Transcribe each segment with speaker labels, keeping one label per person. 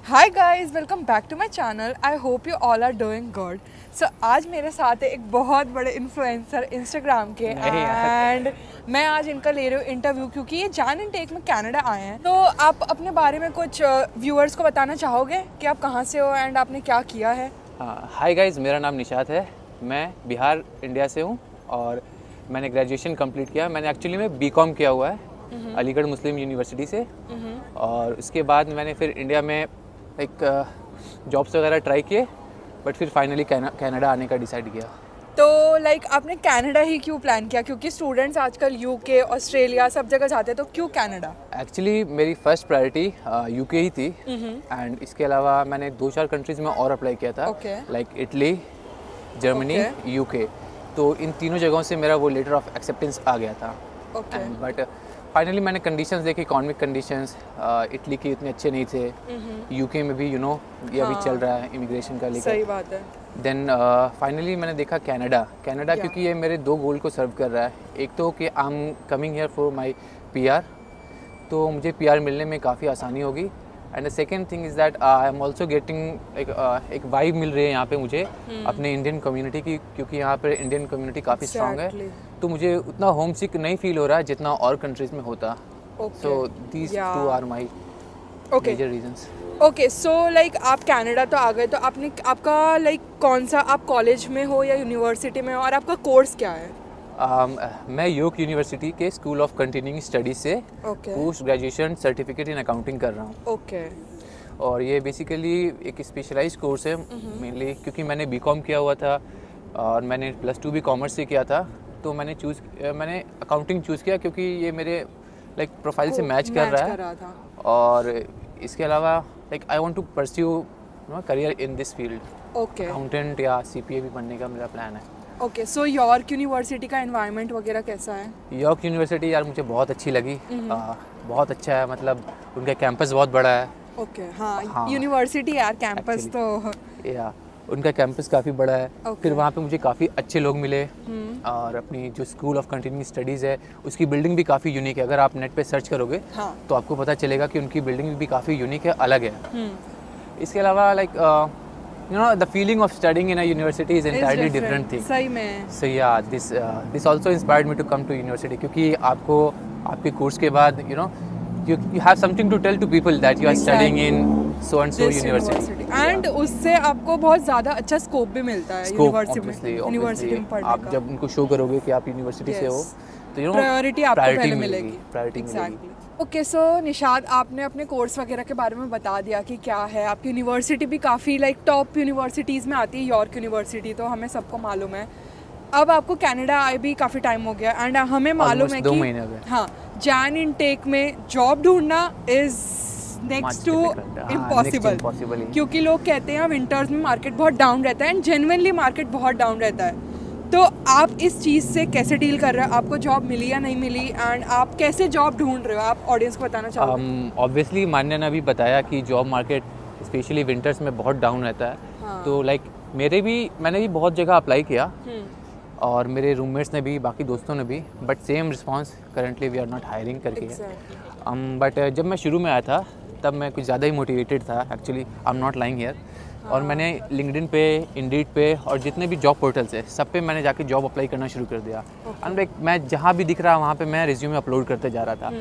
Speaker 1: Hi guys, welcome back to my channel. I hope you all are doing good. So आज मेरे साथ है एक बहुत बड़े इन्फ्लुएंसर इंस्टाग्राम के एंड मैं आज इनका ले रही हूँ इंटरव्यू क्योंकि ये जान इन टेक में कनाडा आए हैं। तो आप अपने बारे में कुछ व्यूअर्स को बताना चाहोगे कि आप कहाँ से हो एंड आपने क्या किया है?
Speaker 2: हाय गाइस, मेरा नाम निशात है। मैं बिहार इंडिया से हूँ और मैंने ग्रेजुएशन कंप्लीट किया। मैंने एक्चुअली में बीकॉम किया हुआ है अलीगढ़ मुस्लिम यूनिवर्सिटी से। और उसके बाद मैंने फिर इंडिया में एक जॉब्स वगैरह ट्राई किए, बट फिर फाइनली कनाडा आने का डिसाइड किया।
Speaker 1: तो लाइक आपने कनाडा ही क्यों प्लान किया? क्योंकि स्टूडेंट्स आजकल यूके, ऑस्ट्रेलिया सब जगह जाते हैं, तो क्यों कनाडा?
Speaker 2: एक्चुअली मेरी फर्स्ट प्रायोरिटी यूके ही थी एंड इसके अलावा मैंने 2-4 कंट्रीज़ में और अप्लाई किया था, लाइक इटली, जर्मनी, यूके। तो इन तीनों जगहों से मेरा वो लेटर ऑफ एक्सेप्टेंस आ गया था। बट फाइनली मैंने कंडीशंस देखे, इकोनॉमिक कंडीशंस इटली के इतने अच्छे नहीं थे। यूके में भी ये अभी चल रहा है इमिग्रेशन का लेकर।
Speaker 1: सही बात है।
Speaker 2: देन फाइनली मैंने देखा कनाडा क्योंकि ये मेरे 2 गोल को सर्व कर रहा है। एक तो कि I am coming here for my PR, तो मुझे पीआर मिलने में काफ़ी आसानी होगी। And the second thing is that I am also getting एक वाइब मिल रही है यहाँ पे मुझे अपने इंडियन कम्युनिटी की, क्योंकि यहाँ पर इंडियन कम्युनिटी काफ़ी स्ट्रांग है। तो मुझे उतना होम सिक नहीं फील हो रहा है जितना और कंट्रीज़ में होता। So these two are my major reasons.
Speaker 1: Okay, so like आप कनाडा तो आ गए, तो आपका लाइक कौन सा, आप कॉलेज में हो या यूनिवर्सिटी में हो, और आपका कोर्स क्या है?
Speaker 2: मैं योक यूनिवर्सिटी के स्कूल ऑफ कंटिन्यूइंग स्टडीज़ से post graduation certificate in accounting कर रहा हूँ। और ये बेसिकली एक स्पेशलाइज्ड कोर्स है मेनली, क्योंकि मैंने बीकॉम किया हुआ था और मैंने +2 भी कॉमर्स से किया था। तो मैंने अकाउंटिंग चूज़ किया क्योंकि ये मेरे लाइक प्रोफाइल से मैच कर रहा है। और इसके अलावा like I want to pursue career in this field. Accountant या सीपीए भी बनने का मेरा प्लान है।
Speaker 1: ओके, सो यॉर्क यूनिवर्सिटी का एनवायरनमेंट वगैरह कैसा है?
Speaker 2: यॉर्क यूनिवर्सिटी यार मुझे बहुत अच्छी लगी। बहुत अच्छा है, मतलब उनका कैंपस बहुत बड़ा है।
Speaker 1: हाँ, यूनिवर्सिटी यार, कैंपस तो
Speaker 2: या उनका कैंपस काफ़ी बड़ा है। फिर वहाँ पे मुझे काफ़ी अच्छे लोग मिले। और अपनी जो स्कूल ऑफ कंटिन्यूइंग स्टडीज़ है उसकी बिल्डिंग भी काफ़ी यूनिक है। अगर आप नेट पे सर्च करोगे तो आपको पता चलेगा कि उनकी बिल्डिंग भी काफ़ी यूनिक है, अलग है। इसके अलावा like you know, the feeling of studying in a university is entirely different thing.
Speaker 1: सही में।
Speaker 2: So yeah, this also inspired me to come to university, क्योंकि आपको आपके कोर्स के बाद you have something to tell to people that you are studying in so and so university.
Speaker 1: And उससे आपको बहुत ज़्यादा अच्छा स्कोप भी मिलता है यूनिवर्सिटी में पढ़ने का।
Speaker 2: आप जब उनको शो करोगे कि आप यूनिवर्सिटी से हो तो
Speaker 1: प्रायोरिटी आपको पहले मिलेगी।
Speaker 2: प्रायोरिटी।
Speaker 1: ओके, सो निशाद, आपने अपने कोर्स वगैरह के बारे में बता दिया कि क्या है। आपकी यूनिवर्सिटी भी काफ़ी लाइक टॉप यूनिवर्सिटीज़ में आती है, यॉर्क यूनिवर्सिटी, तो हमें सबको मालूम है। अब आपको कनाडा आए भी काफ़ी टाइम हो गया एंड हमें मालूम है
Speaker 2: 2 महीने हो गए।
Speaker 1: हाँ, जैन इनटेक में जॉब ढूंढना इज़ नेक्स्ट टू इम्पॉसिबल, क्योंकि लोग कहते हैं विंटर्स में मार्केट बहुत डाउन रहता है एंड जेन्युइनली मार्केट बहुत डाउन रहता है। तो आप इस चीज़ से कैसे डील कर रहे हो? आपको जॉब मिली या नहीं मिली एंड आप कैसे जॉब ढूंढ रहे हो? आप ऑडियंस को बताना चाहोगे?
Speaker 2: ऑब्वियसली मान्या ने अभी बताया कि जॉब मार्केट स्पेशली विंटर्स में बहुत डाउन रहता है। तो लाइक मैंने भी बहुत जगह अप्लाई किया और मेरे रूममेट्स ने भी, बाकी दोस्तों ने भी, but same response currently we are not hiring करके है। बट जब मैं शुरू में आया था तब मैं कुछ ज़्यादा ही मोटिवेटेड था। Actually I am not lying here. और मैंने लिंक्डइन पे, इंडीड पे और जितने भी जॉब पोर्टल्स है सब पे मैंने जाके जॉब अप्लाई करना शुरू कर दिया। एंड लाइक मैं जहाँ भी दिख रहा वहाँ पे मैं रिज्यूमे अपलोड करते जा रहा था।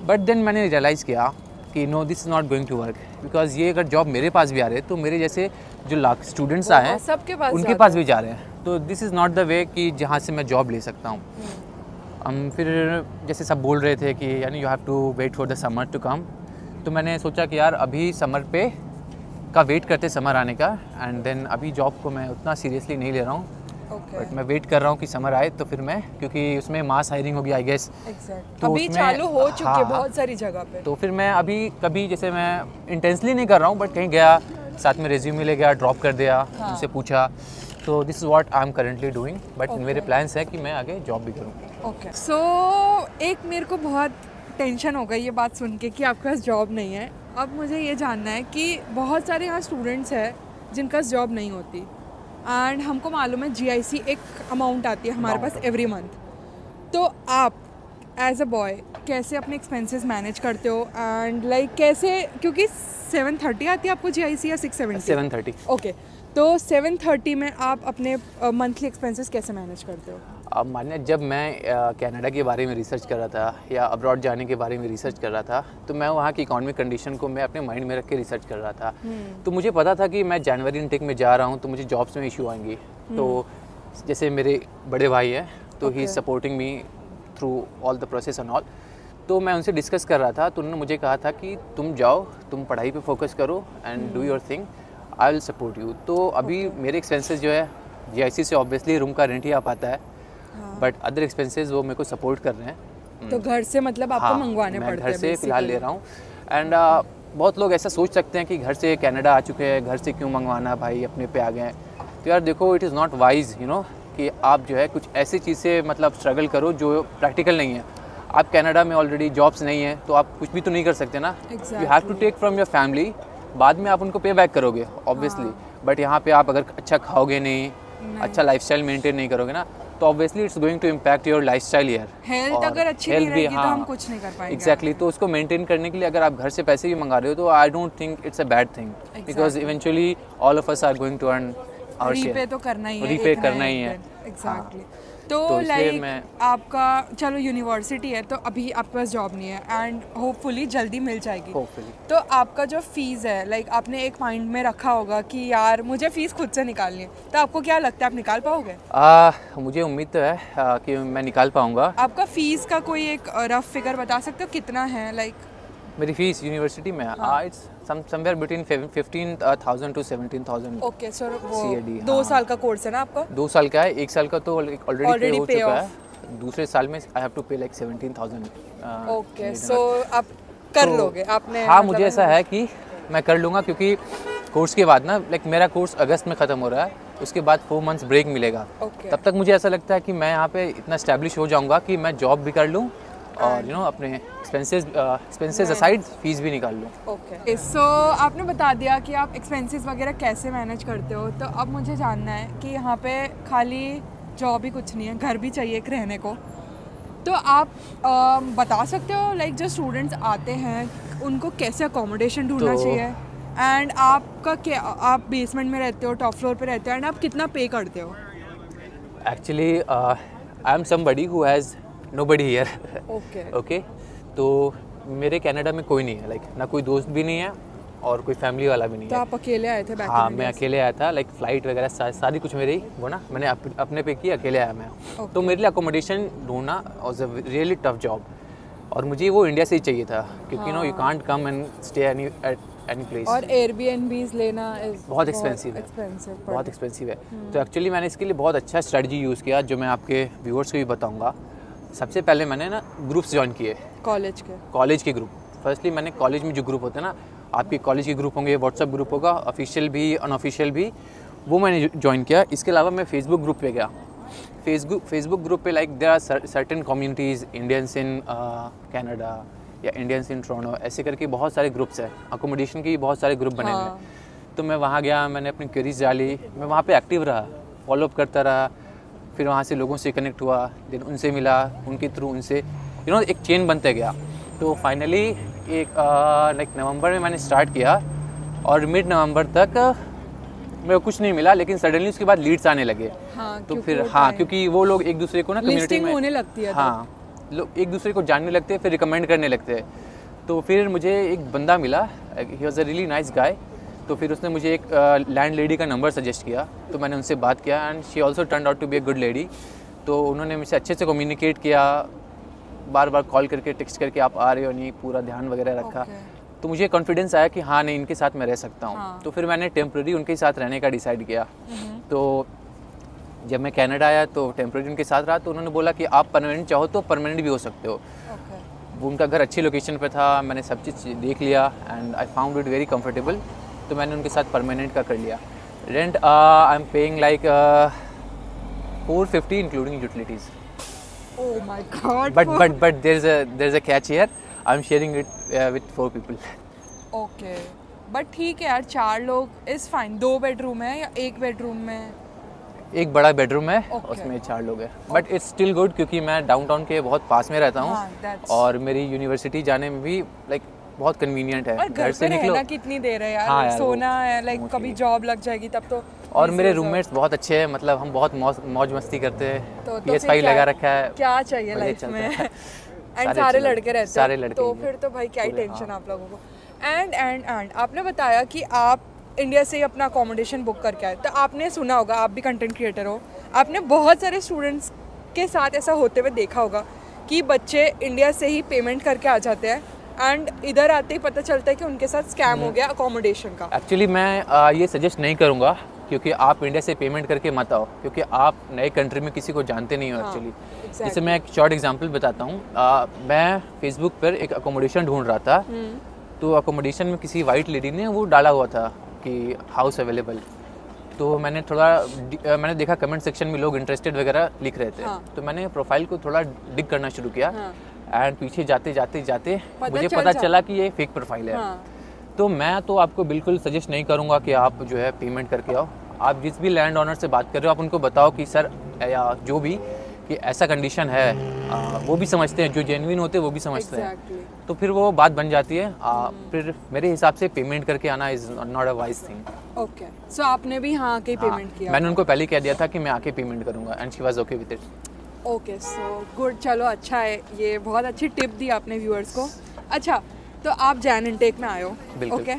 Speaker 2: बट देन मैंने रियलाइज़ किया कि no, this is not going to work, because ये अगर जॉब मेरे पास भी आ रहे हैं तो मेरे जैसे जो लाख स्टूडेंट्स आए हैं उनके पास भी जा रहे हैं। तो this is not the way कि जहाँ से मैं जॉब ले सकता हूँ। फिर जैसे सब बोल रहे थे कि यानी you have to wait for the summer to come, तो मैंने सोचा कि यार अभी समर पे का वेट करते समर आने का। एंड देन अभी जॉब को मैं उतना सीरियसली नहीं ले रहा हूँ। बट मैं वेट कर रहा हूँ कि समर आए तो फिर मैं, क्योंकि उसमें मास हायरिंग होगी आई गेस।
Speaker 1: तो अभी चालू हो चुकी है बहुत सारी जगह पे।
Speaker 2: तो फिर मैं अभी कभी, जैसे मैं इंटेंसली नहीं कर रहा हूँ, बट कहीं गया, साथ में रिज्यूमे ले गया, ड्रॉप कर दिया, उनसे पूछा। तो this is what I am currently doing. But मेरे प्लान्स है कि मैं आगे जॉब भी करूँ।
Speaker 1: सो एक मेरे को बहुत टेंशन हो गई ये बात सुन के कि आपके पास जॉब नहीं है। अब मुझे ये जानना है कि बहुत सारे यहाँ स्टूडेंट्स हैं जिनका जॉब नहीं होती एंड हमको मालूम है GIC एक अमाउंट आती है हमारे पास एवरी मंथ। तो आप एज अ बॉय कैसे अपने एक्सपेंसेस मैनेज करते हो एंड लाइक कैसे, क्योंकि 730 आती है आपको GIC या 670?
Speaker 2: 730।
Speaker 1: ओके, तो 730 में आप अपने मंथली एक्सपेंसेस कैसे मैनेज करते हो?
Speaker 2: अब मानिए जब मैं कनाडा के बारे में रिसर्च कर रहा था या अब्रॉड जाने के बारे में रिसर्च कर रहा था, तो मैं वहाँ की इकोनॉमिक कंडीशन को मैं अपने माइंड में रख के रिसर्च कर रहा था। तो मुझे पता था कि मैं जनवरी इनटेक में जा रहा हूँ तो मुझे जॉब्स में इशू आएंगी। तो जैसे मेरे बड़े भाई हैं तो ही supporting me through all the process and all. तो मैं उनसे डिस्कस कर रहा था तो उन्होंने मुझे कहा था कि तुम जाओ, तुम पढ़ाई पे फोकस करो and do your thing, I will support you. तो अभी मेरे एक्सपेंसेस जो है GIC से ऑब्वियसली रूम का रेंट ही आ पाता है, बट अदर एक्सपेंसेस वो मेरे को सपोर्ट कर रहे हैं।
Speaker 1: तो घर से मतलब आपको मंगवाने पड़ते हैं?
Speaker 2: मैं घर से फ़िलहाल ले रहा हूँ। एंड बहुत लोग ऐसा सोच सकते हैं कि घर से कनाडा आ चुके हैं, घर से क्यों मंगवाना भाई, अपने पे आ गए हैं। तो यार देखो, it is not wise you know कि आप जो है कुछ ऐसी चीज़ से मतलब स्ट्रगल करो जो प्रैक्टिकल नहीं है। आप कनाडा में ऑलरेडी जॉब्स नहीं है तो आप कुछ भी तो नहीं कर सकते ना। You have to take from your family, बाद में आप उनको पे बैक करोगे ऑब्वियसली। बट यहाँ पे आप अगर अच्छा खाओगे नहीं, अच्छा लाइफस्टाइल मेंटेन नहीं करोगे ना, तो obviously it's going to impact your lifestyle here.
Speaker 1: Health अगर अच्छी नहीं रहेगी तो हम कुछ नहीं कर पाएंगे।
Speaker 2: एग्जैक्टली, तो उसको मेंटेन करने के लिए अगर आप घर से पैसे भी मंगा रहे हो तो I don't think it's a bad thing, because eventually all of us are going to earn our share.
Speaker 1: Repay तो करना ही है,
Speaker 2: रीपे करना ही है।
Speaker 1: एग्जैक्टली। तो लाइक आपका चलो यूनिवर्सिटी है तो अभी आपके पास जॉब नहीं है एंड होपफुली जल्दी मिल जाएगी। तो आपका जो फीस है, लाइक आपने एक माइंड में रखा होगा कि यार मुझे फीस खुद से निकालनी है, तो आपको क्या लगता है आप निकाल पाओगे?
Speaker 2: मुझे उम्मीद तो है कि मैं निकाल पाऊंगा।
Speaker 1: आपका फीस का कोई एक रफ फिगर बता सकते हो कितना है? लाइक
Speaker 2: मेरी फीस यूनिवर्सिटी में it's somewhere between 15,000 to 17,000।
Speaker 1: Okay, so
Speaker 2: CAD।
Speaker 1: 2 साल का कोर्स है ना आपका?
Speaker 2: 2 साल का है, 1 साल का तो ऑलरेडी हो चुका है। दूसरे साल में आई हैव टू पे लाइक 17,000।
Speaker 1: ओके, सो आप कर लोगे आपने?
Speaker 2: हाँ, मुझे ऐसा है कि मैं कर लूँगा, क्योंकि कोर्स के बाद ना लाइक मेरा कोर्स अगस्त में ख़त्म हो रहा है, उसके बाद 4 मंथ्स ब्रेक मिलेगा। तब तक मुझे ऐसा लगता है कि मैं यहाँ पे इतना एस्टेब्लिश हो जाऊँगा कि मैं जॉब भी कर लूँ और यू नो अपने एक्सपेंसेस असाइड फीस भी निकाल लूँ।
Speaker 1: ओके, सो आपने बता दिया कि आप एक्सपेंसेस वगैरह कैसे मैनेज करते हो, तो अब मुझे जानना है कि यहाँ पे खाली जॉब ही कुछ नहीं है, घर भी चाहिए एक रहने को। तो आप बता सकते हो लाइक जो स्टूडेंट्स आते हैं उनको कैसे अकोमोडेशन ढूंढना चाहिए, एंड आपका क्या, आप बेसमेंट में रहते हो, टॉप फ्लोर पे रहते हो, एंड आप कितना पे करते हो?
Speaker 2: Actually I am somebody who has nobody here. Okay, तो मेरे कनाडा में कोई नहीं है, लाइक ना कोई दोस्त भी नहीं है और कोई फैमिली वाला भी नहीं
Speaker 1: तो
Speaker 2: है।
Speaker 1: आप अकेले आए थे?
Speaker 2: हाँ, मैं अकेले आया था, लाइक फ़्लाइट वगैरह सारी कुछ मेरी वो ना मैंने अपने पे की, अकेले आया मैं। तो मेरे लिए अकोमोडेशन ढूंढना was a really tough job, और मुझे वो इंडिया से ही चाहिए था, क्योंकि no you can't come and stay any place.
Speaker 1: और एयरबीएनबीज लेना
Speaker 2: बहुत एक्सपेंसिव है, बहुत एक्सपेंसिव है। तो एक्चुअली मैंने इसके लिए बहुत अच्छा स्ट्रेटजी यूज़ किया, जो मैं आपके व्यूअर्स को भी बताऊँगा। सबसे पहले मैंने ना ग्रुप्स ज्वाइन किए, कॉलेज के ग्रुप। फर्स्टली मैंने कॉलेज में जो ग्रुप होते हैं ना, आपके कॉलेज के ग्रुप होंगे, व्हाट्सएप ग्रुप होगा, ऑफिशियल भी अनऑफिशियल भी, वो मैंने ज्वाइन किया। इसके अलावा मैं फेसबुक ग्रुप पे गया। फेसबुक ग्रुप पे like there are certain communities, Indians in Canada या इंडियंस इन टोरंटो, ऐसे करके बहुत सारे ग्रुप्स हैं। अकोमोडेशन के बहुत सारे ग्रुप बने हुए हैं। तो मैं वहाँ गया, मैंने अपनी क्वेरीज डाली, मैं वहाँ पे एक्टिव रहा, फॉलोअप करता रहा, फिर वहाँ से लोगों से कनेक्ट हुआ, देन उनसे मिला, उनके थ्रू उनसे यू नो एक चेन बनते गया। तो फाइनली एक लाइक नवंबर में मैंने स्टार्ट किया और मिड नवंबर तक मेरे को कुछ नहीं मिला, लेकिन सडनली उसके बाद लीड्स आने लगे। तो फिर क्योंकि वो लोग एक दूसरे को ना कम्युनिटी में
Speaker 1: होने लगती है,
Speaker 2: हाँ, लोग एक दूसरे को जानने लगते हैं, फिर रिकमेंड करने लगते हैं। तो फिर मुझे एक बंदा मिला, he was a really nice guy. तो फिर उसने मुझे एक लैंड लेडी का नंबर सजेस्ट किया, तो मैंने उनसे बात किया and she also turn out to be a good lady. तो उन्होंने मुझसे अच्छे से कम्युनिकेट किया, बार बार कॉल करके टेक्स्ट करके आप आ रहे हो नहीं, पूरा ध्यान वगैरह रखा। तो मुझे कॉन्फिडेंस आया कि हाँ नहीं, इनके साथ मैं रह सकता हूँ। तो फिर मैंने टेम्प्रेरी उनके साथ रहने का डिसाइड किया। तो जब मैं कनाडा आया तो टेम्प्रेरी उनके साथ रहा, तो उन्होंने बोला कि आप परमानेंट चाहो तो परमानेंट भी हो सकते हो। उनका घर अच्छी लोकेशन पे था, मैंने सब चीज़ देख लिया and I found it very comfortable, तो मैंने उनके साथ परमानेंट का कर लिया। Rent I am paying like 450 including utilities.
Speaker 1: Oh my God!
Speaker 2: But there's a catch here. I'm sharing it with 4 people.
Speaker 1: Okay. But ठीक है यार, 4 लोग इज़ फाइन। 2 बेडरूम है या 1 बेडरूम में?
Speaker 2: एक बड़ा बेडरूम है, उसमें 4 लोग हैं। बट इट्स स्टिल गुड, क्योंकि मैं डाउनटाउन के बहुत पास में रहता हूँ और मेरी यूनिवर्सिटी जाने में भी लाइक बहुत कन्वीनियंट है,
Speaker 1: घर से निकलो कितनी देर है यार, हाँ सोना है, लाइक कभी जॉब लग जाएगी तब तो।
Speaker 2: और मेरे रूममेट्स बहुत अच्छे हैं, मतलब हम बहुत मौज मस्ती करते हैं, तो PS5 लगा रखा है,
Speaker 1: क्या चाहिए लाइफ में। एंड सारे लड़के रहते हैं, सारे लड़के, तो फिर तो भाई क्या ही टेंशन आप लोगों को। एंड आपने बताया कि आप इंडिया से ही अपना अकोमोडेशन बुक करके आए, तो आपने सुना होगा, आप भी कंटेंट क्रिएटर हो, आपने बहुत सारे स्टूडेंट्स के साथ ऐसा होते हुए देखा होगा कि बच्चे इंडिया से ही पेमेंट करके आ जाते हैं एंड इधर आते ही पता चलता है कि उनके साथ स्कैम हो गया अकोमोडेशन का।
Speaker 2: एक्चुअली मैं ये सजेस्ट नहीं करूँगा, क्योंकि आप इंडिया से पेमेंट करके मत आओ, क्योंकि आप नए कंट्री में किसी को जानते नहीं हो एक्चुअली। जैसे मैं एक शॉर्ट एग्जांपल बताता हूँ, मैं फेसबुक पर एक अकोमोडेशन ढूंढ रहा था, तो अकोमोडेशन में किसी वाइट लेडी ने वो डाला हुआ था कि हाउस अवेलेबल, तो मैंने देखा कमेंट सेक्शन में लोग इंटरेस्टेड वगैरह लिख रहे थे, तो मैंने प्रोफाइल को थोड़ा डिग करना शुरू किया, एंड पीछे जाते जाते मुझे पता चला कि ये फेक प्रोफाइल है। तो मैं तो आपको बिल्कुल सजेस्ट नहीं करूँगा कि आप जो है पेमेंट करके आओ। आप जिस भी लैंड ऑनर से बात कर रहे हो, आप उनको बताओ कि सर या जो भी कि ऐसा कंडीशन है, वो भी समझते हैं, जो जेन्युइन होते हैं वो भी समझते हैं, तो फिर वो बात बन जाती है। फिर मेरे हिसाब से पेमेंट करके आना is not a wise thing.
Speaker 1: Okay, so आपने भी हाँ आके पेमेंट किया?
Speaker 2: मैंने उनको पहले कह दिया था कि मैं आके पेमेंट करूँगा, and she was okay with it.
Speaker 1: Okay, so good, चलो अच्छा है, ये बहुत अच्छी टिप दी आपने व्यूअर्स को। अच्छा, तो आप जैन इनटेक में आए हो, ओके,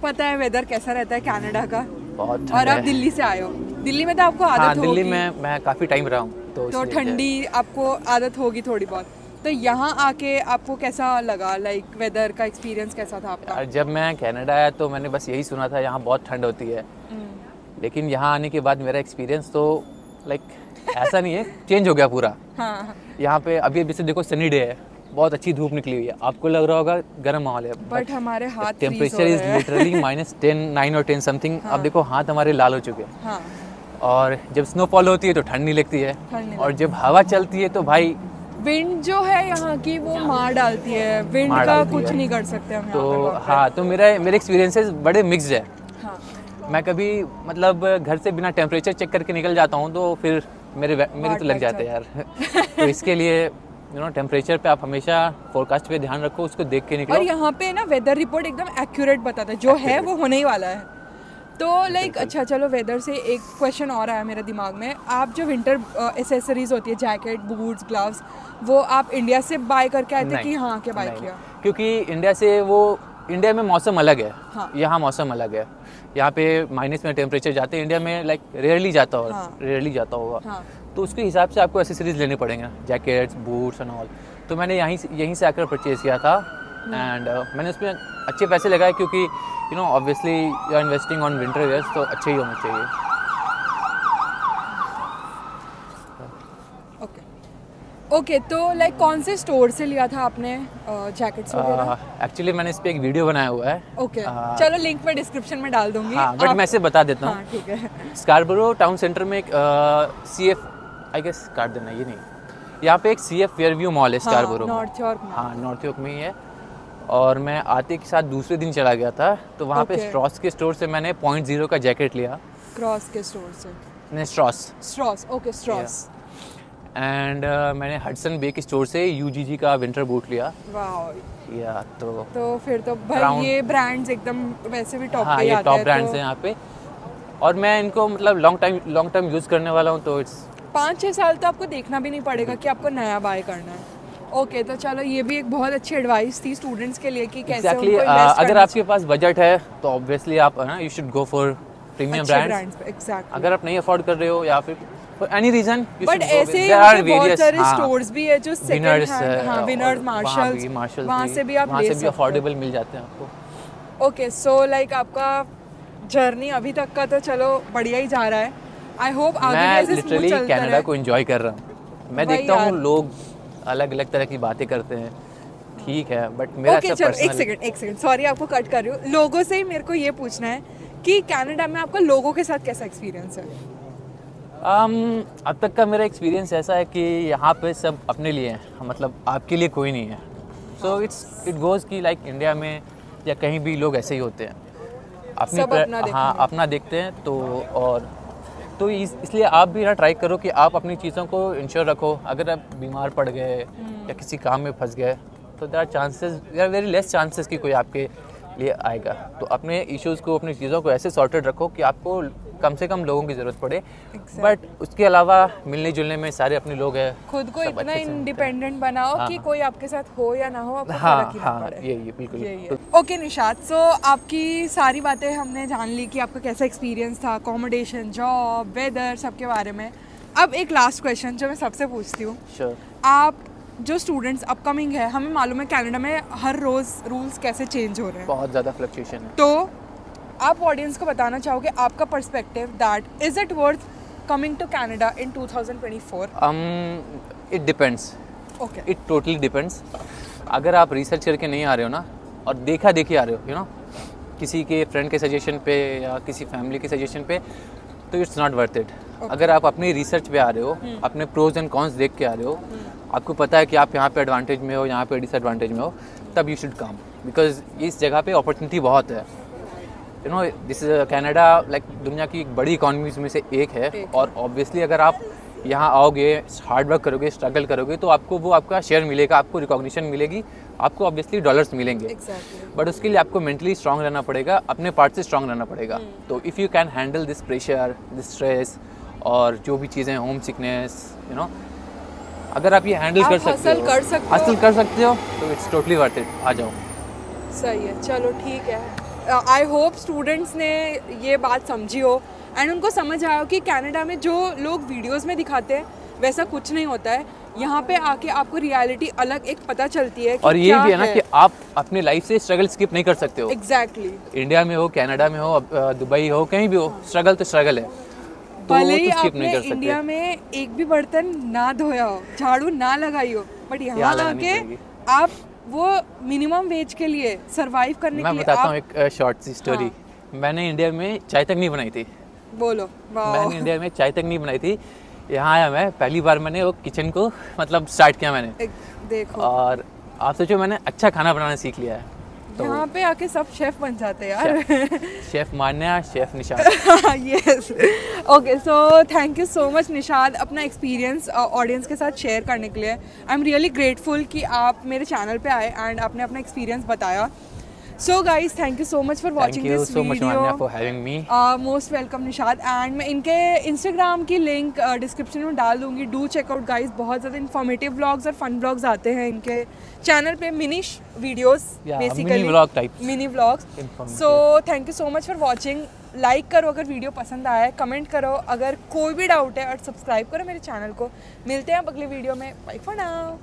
Speaker 1: पता है वेदर कैसा रहता है कनाडा का,
Speaker 2: बहुत,
Speaker 1: और आप दिल्ली से आए हो, दिल्ली में तो आपको आदत होगी।
Speaker 2: दिल्ली में मैं काफ़ी टाइम रहा हूँ, तो
Speaker 1: ठंडी आपको आदत होगी थोड़ी बहुत, तो यहाँ आके आपको कैसा लगा, लाइक वेदर का एक्सपीरियंस कैसा था आपका?
Speaker 2: जब मैं कनाडा आया तो मैंने बस यही सुना था यहाँ बहुत ठंड होती है, लेकिन यहाँ आने के बाद मेरा एक्सपीरियंस तो लाइक ऐसा नहीं है, चेंज हो गया पूरा।
Speaker 1: हाँ।
Speaker 2: यहाँ पे अभी जैसे देखो सनी डे है, बहुत अच्छी धूप निकली हुई है, आपको लग रहा होगा गर्म माहौल है,
Speaker 1: बट हमारे हाथ
Speaker 2: टेम्परेचर इज लिटरली -10, 9 और 10 समथिंग। अब देखो हाथ हमारे लाल हो चुके हैं।
Speaker 1: हाँ।
Speaker 2: और जब स्नोफॉल होती है तो ठंड नहीं लगती है, और जब हवा चलती है तो भाई
Speaker 1: विंड जो है यहाँ की वो मार डालती है, विंड का कुछ नहीं कर सकते हम।
Speaker 2: तो हाँ, तो मेरे एक्सपीरियंसेस बड़े मिक्स्ड है।
Speaker 1: हाँ।
Speaker 2: मैं कभी मतलब घर से बिना टेम्परेचर चेक करके निकल जाता हूँ, तो फिर मेरे तो लग जाते हैं यार। तो इसके लिए टेम्परेचर पे आप हमेशा फोरकास्ट पे ध्यान रखो, उसको देख के निकलो।
Speaker 1: और यहाँ पे ना वेदर रिपोर्ट एकदम एक्यूरेट बताता है, जो है वो होने ही वाला है। तो लाइक अच्छा, चलो वेदर से एक क्वेश्चन और आया मेरे दिमाग में, आप जो विंटर एसेसरीज होती है, जैकेट, बूट्स, ग्लव्स, वो आप इंडिया से बाय करके आए थे कि यहाँ के बाय किया?
Speaker 2: क्योंकि इंडिया में मौसम अलग है, हाँ। यहाँ मौसम अलग है, यहाँ पे माइनस में टेम्परेचर जाते हैं, इंडिया में लाइक रेयरली जाता होगा, हाँ। तो उसके हिसाब से आपको एसेसरीज लेने पड़ेंगे, जैकेट्स, बूट्स एंड ऑल। तो मैंने यहीं से आकर परचेज किया था, एंड मैंने उसमें अच्छे पैसे लगाए, क्योंकि obviously you are investing on winter wears, तो अच्छे ही होने चाहिए।
Speaker 1: ओके, तो लाइक कौन से स्टोर से लिया था आपने जैकेट्स वगैरह?
Speaker 2: एक्चुअली मैंने इस पे एक वीडियो बनाया हुआ है।
Speaker 1: ओके, चलो लिंक मैं डिस्क्रिप्शन में डाल दूंगी।
Speaker 2: हाँ, बट मैं इसे बता देता हूँ।
Speaker 1: हाँ, ठीक है।
Speaker 2: स्कारबरो टाउन सेंटर में एक CF आई गेस काट देना, ये नहीं, यहाँ पे एक CF फेयरव्यू मॉल है स्कारबरो,
Speaker 1: नॉर्थ यॉर्क में।
Speaker 2: हाँ, नॉर्थ यॉर्क में ही है। और मैं आते के साथ दूसरे दिन चला गया था, तो वहाँ पे स्ट्रॉस के स्टोर से मैंने 0.0 का जैकेट लिया।
Speaker 1: क्रॉस के स्टोर से?
Speaker 2: नहीं, स्ट्रॉस।
Speaker 1: Okay, Strauss.
Speaker 2: एंड मैंने हडसन बे के स्टोर से UGG का विंटर बूट लिया।
Speaker 1: वाओ।
Speaker 2: या
Speaker 1: तो फिर तो भाई ये ब्रांड्स एकदम वैसे भी टॉप पे आते हैं।
Speaker 2: ये टॉप ब्रांड्स हैं यहाँ पे, और मैं इनको मतलब लॉन्ग टर्म यूज़ करने वाला हूँ, तो इट्स
Speaker 1: 5-6 साल तो आपको देखना भी नहीं पड़ेगा कि आपको नया बाय करना है। ओके, तो चलो ये भी एक बहुत अच्छी एडवाइस थी स्टूडेंट्स के लिए कि कैसे उनको इन्वेस्ट करना
Speaker 2: अगर आपके पास बजट है तो ऑब्वियसली आप you should go for premium brands.
Speaker 1: Exactly.
Speaker 2: अगर आप नहीं अफोर्ड कर रहे हो या फिर फॉर एनी रीजन,
Speaker 1: बट ऐसे बहुत सारे स्टोर्स भी है जो सेकंड हैंड, हाँ, विनर्स, मार्शल्स, वहाँ से भी आप ले सकते हो,
Speaker 2: अफोर्डेबल मिल जाते हैं आपको।
Speaker 1: ओके, सो लाइक आपका जर्नी अभी तक का तो चलो बढ़िया ही जा रहा है। आई होप आगे भी ऐसे स्मूथ चलता रहे।
Speaker 2: मैं लिटरली कनाडा को एंजॉय कर रहा हूँ। मैं देखता हूँ लोग अलग अलग तरह की बातें करते हैं, ठीक है, बट मेरा
Speaker 1: ओके, चलो एक सेकंड, सॉरी आपको कट कर रही हूँ। लोगों से ही मेरे को ये पूछना है कि कनाडा में आपका लोगों के साथ कैसा एक्सपीरियंस है?
Speaker 2: अब तक का मेरा एक्सपीरियंस ऐसा है कि यहाँ पे सब अपने लिए हैं, मतलब आपके लिए कोई नहीं है। सो इट गोज़ कि लाइक इंडिया में या कहीं भी लोग ऐसे ही होते हैं, अपना देखते हैं। तो इसलिए आप भी ना ट्राई करो कि आप अपनी चीज़ों को इंश्योर रखो। अगर आप बीमार पड़ गए या किसी काम में फंस गए तो there are very less chances कि कोई आपके लिए आएगा। तो अपने इश्यूज़ को, अपनी चीज़ों को ऐसे सॉर्टेड रखो कि आपको कम से कम लोगों की ज़रूरत पड़े। बट उसके अलावा मिलने जुलने में सारे अपने लोग हैं।
Speaker 1: खुद को इतना इंडिपेंडेंट बनाओ कि कोई आपके साथ हो या ना हो, आपको फर्क ही ना पड़े।
Speaker 2: ये बिल्कुल।
Speaker 1: ओके निशात, सो आपकी सारी बातें हमने जान ली कि आपका कैसा एक्सपीरियंस था, अकोमोडेशन, जॉब, वेदर, सबके बारे में। अब एक लास्ट क्वेश्चन जो मैं सबसे पूछती हूँ, आप जो स्टूडेंट्स अपकमिंग है, हमें मालूम है कनाडा में हर रोज़ रूल्स कैसे चेंज हो रहे हैं, बहुत
Speaker 2: ज़्यादा फ्लक्चुएशन है,
Speaker 1: तो आप ऑडियंस को बताना चाहोगे आपका perspective that is it worth coming to Canada in 2024?
Speaker 2: It depends, it totally depends. अगर आप रिसर्च करके नहीं आ रहे हो ना, और देखा देखी आ रहे हो, यू नो, किसी के फ्रेंड के सजेशन पे या किसी फैमिली के सजेशन पे, तो इट्स नॉट वर्थ इट। अगर आप अपनी रिसर्च पे आ रहे हो, अपने प्रोज एंड कॉन्स देख के आ रहे हो, आपको पता है कि आप यहाँ पे एडवांटेज में हो, यहाँ पे डिसएडवांटेज में हो, तब यू शुड कम, बिकॉज इस जगह पे अपॉर्चुनिटी बहुत है। You know, this is Canada, like दुनिया की एक बड़ी इकॉनमीज में से एक है, और ऑब्वियसली अगर आप यहाँ आओगे, हार्ड वर्क करोगे, स्ट्रगल करोगे, तो आपको वो आपका शेयर मिलेगा, आपको रिकॉग्निशन मिलेगी, आपको ऑब्वियसली डॉलर्स मिलेंगे। बट उसके लिए आपको मेंटली स्ट्रांग रहना पड़ेगा, अपने पार्ट से स्ट्रांग रहना पड़ेगा। तो if you can handle this pressure, this stress, और जो भी चीज़ें, होम सिकनेस, यू नो, अगर आप ये हैंडल कर सकते हो, हासिल कर सकते हो, तो इट्स टोटली वर्थ इट। आ जाओ।
Speaker 1: सही है, चलो ठीक है। आई होप स्टूडेंट्स ने ये बात समझी हो एंड उनको समझ आया हो कि कनाडा में जो लोग वीडियोस में दिखाते हैं वैसा कुछ नहीं होता है। यहाँ पे आके आपको रियलिटी अलग एक पता चलती है कि
Speaker 2: और ये भी है ना कि आप अपने लाइफ से स्ट्रगल स्किप नहीं कर सकते हो।
Speaker 1: एग्जैक्टली।
Speaker 2: इंडिया में हो, कनाडा में हो, दुबई हो, कहीं भी हो, स्ट्रगल तो स्ट्रगल है।
Speaker 1: तो भले ही आपने इंडिया में एक भी बर्तन ना धोया हो, झाड़ू ना लगाई हो, बट यहाँ आके आप वो मिनिमम वेज के लिए सरवाइव करने के लिए।
Speaker 2: मैं बताता हूँ एक शॉर्ट सी स्टोरी। मैंने इंडिया में चाय तक नहीं बनाई थी।
Speaker 1: बोलो।
Speaker 2: मैंने इंडिया में चाय तक नहीं बनाई थी। यहाँ आया मैं, पहली बार मैंने वो किचन को मतलब स्टार्ट किया मैंने।
Speaker 1: देखो, और
Speaker 2: आप सोचो मैंने अच्छा खाना बनाना सीख लिया है।
Speaker 1: तो यहाँ पे आके सब शेफ बन जाते हैं यार।
Speaker 2: Chef Manya, chef Nishad.
Speaker 1: Yes, okay, so thank you so much Nishad अपना एक्सपीरियंस ऑडियंस के साथ शेयर करने के लिए। आई एम रियली ग्रेटफुल कि आप मेरे चैनल पे आए एंड आपने अपना एक्सपीरियंस बताया। So guys, thank you so much for watching this video.
Speaker 2: Thank you so much Manya for having me.
Speaker 1: Most welcome Nishad. And मैं इनके Instagram की लिंक डिस्क्रिप्शन में डाल दूंगी। डू चेकआउट गाइस, बहुत ज़्यादा इन्फॉर्मेटिव व्लॉग्स और फन व्लॉग्स आते हैं इनके चैनल पे, मिनिश videos basically,
Speaker 2: mini vlog type,
Speaker 1: mini vlogs. So thank you so much for watching. Like करो अगर वीडियो पसंद आया है, कमेंट करो अगर कोई भी डाउट है, और सब्सक्राइब करो मेरे चैनल को। मिलते हैं अब अगले वीडियो में। Bye for now.